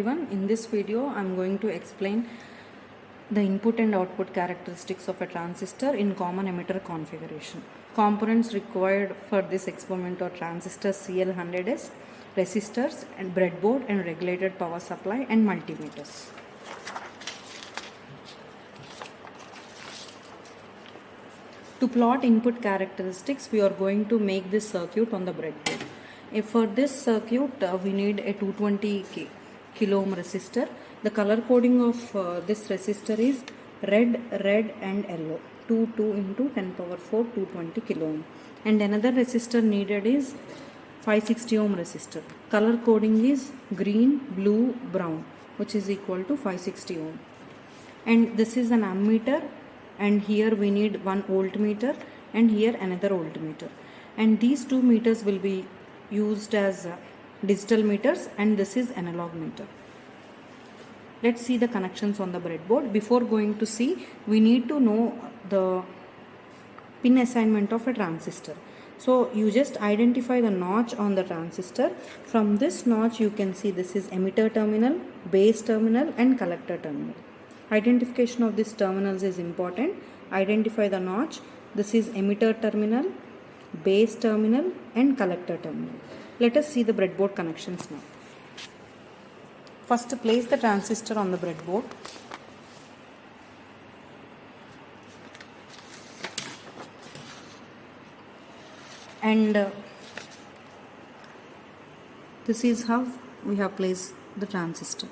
everyone. In this video I am going to explain the input and output characteristics of a transistor in common emitter configuration. Components required for this experiment are transistors CL100S, resistors and breadboard and regulated power supply and multimeters. To plot input characteristics, we are going to make this circuit on the breadboard. For this circuit, we need a 220 kilo ohm resistor. The color coding of this resistor is red, and yellow. 2 into 10 power 4, 220 kilo ohm. And another resistor needed is 560 ohm resistor. Color coding is green, blue, brown, which is equal to 560 ohm. And this is an ammeter. And here we need one voltmeter and here another voltmeter, and these two meters will be used as digital meters, and this is analog meter. Let's see the connections on the breadboard. Before going to see, we need to know the pin assignment of a transistor. So you just identify the notch on the transistor. From this notch you can see this is emitter terminal, base terminal and collector terminal. Identification of these terminals is important. Identify the notch. This is emitter terminal, base terminal and collector terminal. Let us see the breadboard connections now. First, place the transistor on the breadboard. And this is how we have placed the transistor.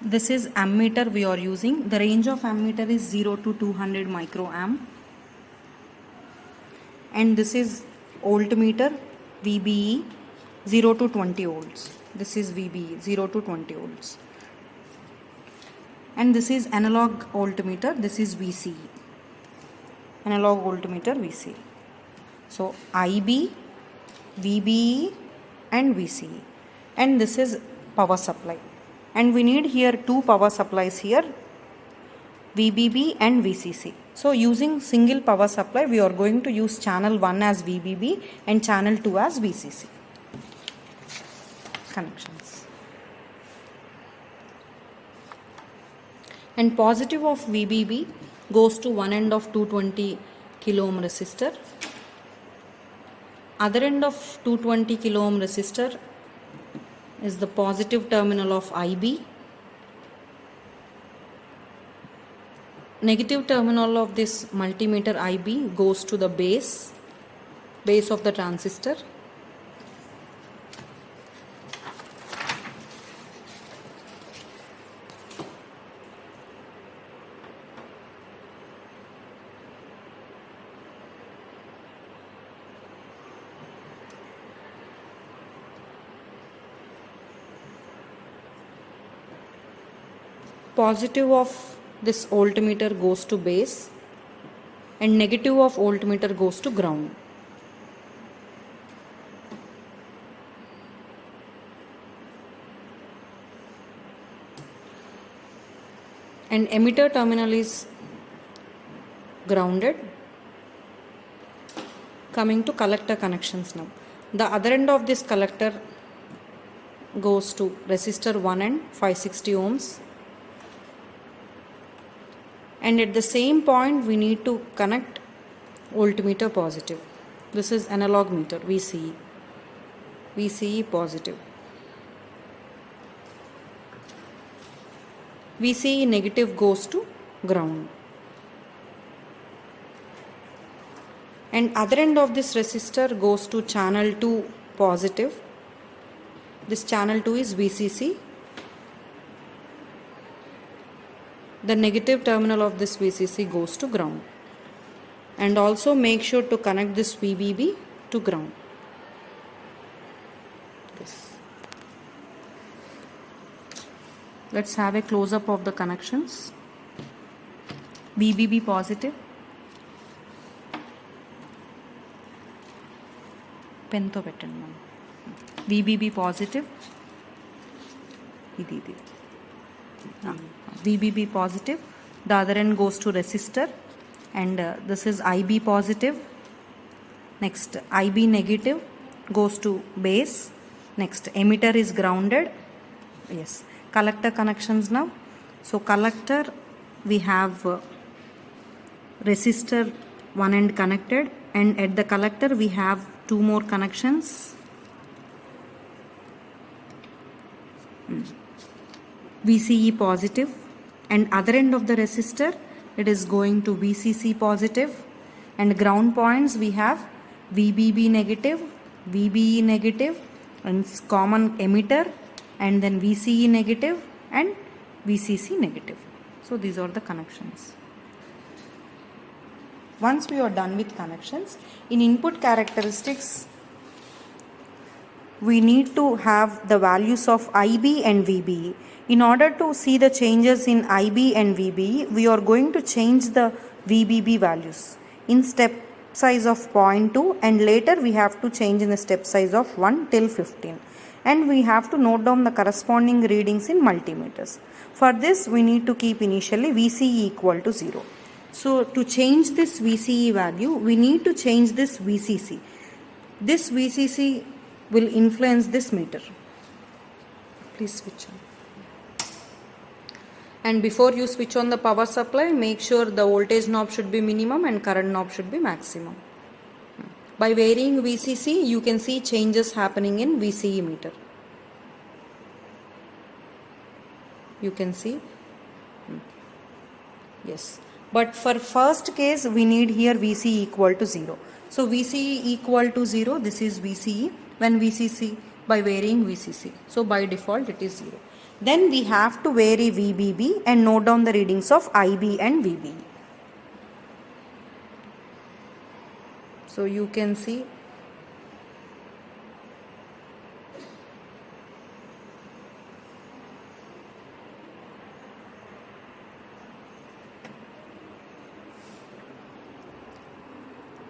This is ammeter we are using. The range of ammeter is 0 to 200 microamp. And this is voltmeter VBE 0 to 20 volts. This is VBE 0 to 20 volts. And this is analog voltmeter. This is VCE. Analog voltmeter VCE. So IB, VBE and VCE. And this is power supply. And we need here two power supplies here, VBB and VCC. So using single power supply, we are going to use channel 1 as VBB and channel 2 as VCC. Connections. And positive of VBB goes to one end of 220 kilo ohm resistor. Other end of 220 kilo ohm resistor is the positive terminal of IB. Negative terminal of this multimeter IB goes to the base of the transistor. Positive of this voltmeter goes to base and negative of voltmeter goes to ground. And emitter terminal is grounded. Coming to collector connections now. The other end of this collector goes to resistor 1 end 560 ohms. And at the same point we need to connect voltmeter positive. This is analog meter VCE. VCE positive. VCE negative goes to ground. And other end of this resistor goes to channel 2 positive. This channel 2 is VCC. The negative terminal of this VCC goes to ground. And also make sure to connect this VBB to ground. This. Let's have a close-up of the connections. VBB positive. Pen to pettandi. VBB positive. Idi. VBB positive, the other end goes to resistor, and this is IB positive. Next IB negative goes to base. Next emitter is grounded Yes, collector connections now. So collector, we have resistor one end connected, and at the collector we have two more connections. VCE positive, and other end of the resistor it is going to VCC positive, and ground points we have VBB negative, VBE negative, and common emitter, and then VCE negative and VCC negative. So these are the connections. Once we are done with connections, in input characteristics we need to have the values of IB and VBE. In order to see the changes in IB and VBE, we are going to change the VBB values in step size of 0.2, and later we have to change in the step size of 1 till 15. And we have to note down the corresponding readings in multimeters. For this, we need to keep initially VCE equal to 0. So to change this VCE value, we need to change this VCC. This VCC will influence this meter. Please switch on. And before you switch on the power supply, make sure the voltage knob should be minimum and current knob should be maximum. By varying VCC, you can see changes happening in VCE meter. You can see. Yes. But for first case, we need here VCE equal to 0. So VCE equal to 0, this is VCE. When VCC, by varying VCC. So by default it is 0. Then we have to vary VBB and note down the readings of IB and VBE. So you can see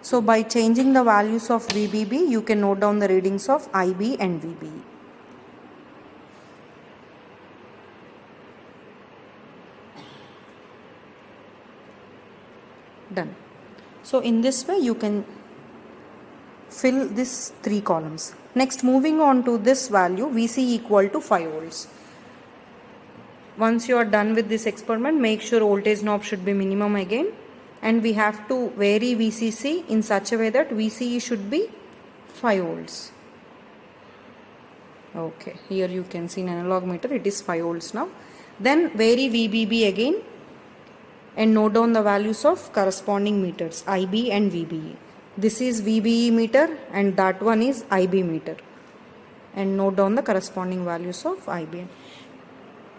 so by changing the values of VBB, you can note down the readings of IB and VBE. Done. So in this way you can fill this 3 columns. Next, moving on to this value VC equal to 5 volts. Once you are done with this experiment, make sure voltage knob should be minimum again, and we have to vary VCC in such a way that VCE should be 5 volts. Okay, here you can see in analog meter it is 5 volts now. Then vary VBB again and note down the values of corresponding meters IB and VBE. This is VBE meter and that one is IB meter, and note down the corresponding values of IB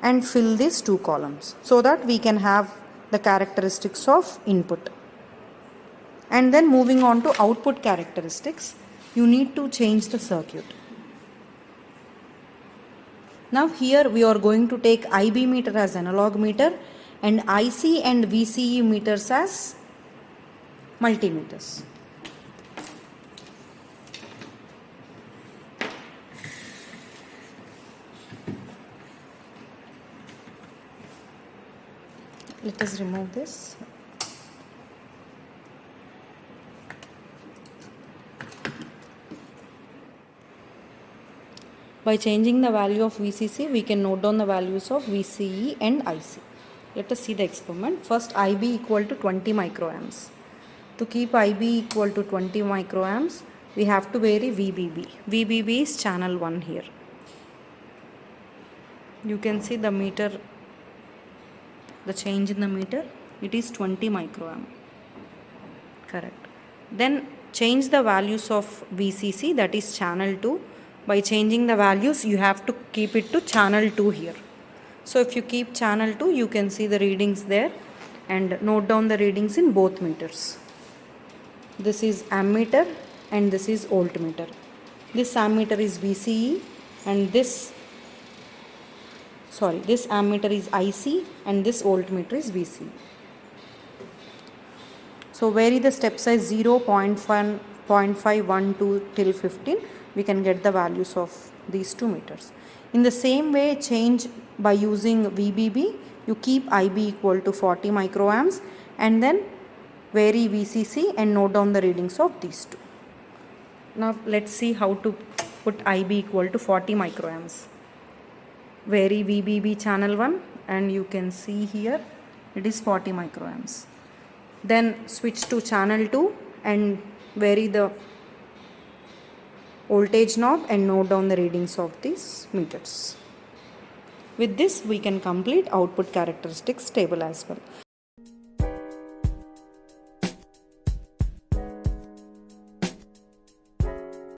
and fill these 2 columns so that we can have the characteristics of input. And then moving on to output characteristics, you need to change the circuit. Now here we are going to take IB meter as analog meter and IC and VCE meters as multimeters. Let us remove this. By changing the value of VCC, we can note down the values of VCE and IC. Let us see the experiment. First, IB equal to 20 microamps. To keep IB equal to 20 microamps, we have to vary VBB. VBB is channel 1 here. You can see the meter, the change in the meter, it is 20 microamp. Correct. Then change the values of VCC, that is channel 2. By changing the values, you have to keep it to channel 2 here. So if you keep channel 2, you can see the readings there and note down the readings in both meters. This is ammeter and this is voltmeter. This ammeter is VCE and this ammeter is IC and this voltmeter is VCE. So vary the step size 0, 0.5, 1, 2 till 15. We can get the values of these 2 meters. In the same way, change by using VBB. You keep IB equal to 40 microamps and then vary VCC and note down the readings of these 2. Now let's see how to put IB equal to 40 microamps. vary VBB channel 1, and you can see here it is 40 microamps. Then switch to channel 2 and vary the voltage knob and note down the readings of these meters. With this we can complete output characteristics table as well.